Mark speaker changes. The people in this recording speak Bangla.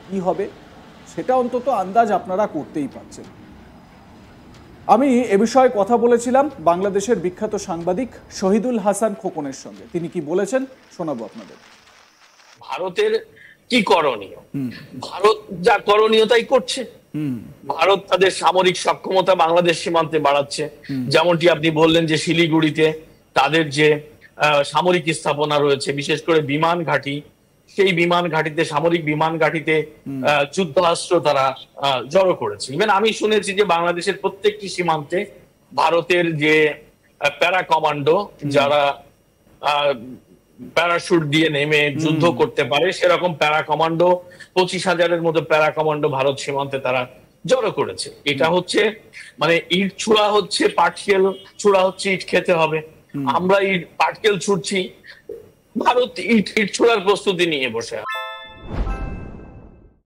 Speaker 1: কি হবে সেটা অন্তত আন্দাজ আপনারা করতেই পারছেন। আমি এ বিষয়ে কথা বলেছিলাম বাংলাদেশের বিখ্যাত সাংবাদিক শহীদুল হাসান খোকনের সঙ্গে। তিনি কি বলেছেন শোনাবো আপনাদের।
Speaker 2: ভারতের কি করণীয়? ভারত যা করণীয় তাই করছে। ভারত তাদের সামরিক সক্ষমতা বাংলাদেশ সীমান্তে বাড়াচ্ছে। যেমনটি আপনি বললেন যে শিলিগুড়িতে তাদের যে সামরিক স্থাপনা রয়েছে, বিশেষ করে বিমান ঘাঁটি, সেই বিমান ঘাঁটিতে, সামরিক বিমান ঘাঁটিতে যুদ্ধাস্ত্র তারা জড়ো করেছে। ইভেন আমি শুনেছি যে বাংলাদেশের প্রত্যেকটি সীমান্তে ভারতের যে প্যারা কমান্ডো, যারা প্যারাশুট দিয়ে নেমে যুদ্ধ করতে পারে, সেরকম প্যারা কমান্ডো 25,000-এর মতো প্যারা কমান্ডো ভারত সীমান্তে তারা জড়ো করেছে। এটা হচ্ছে মানে ইট ছোড়া হচ্ছে, পাটকেল ছোড়া হচ্ছে, ইট খেতে হবে। আমরা ইট পাটকেল ছুটছি, ভারত ইট ছোড়ার প্রস্তুতি নিয়ে বসে আছে।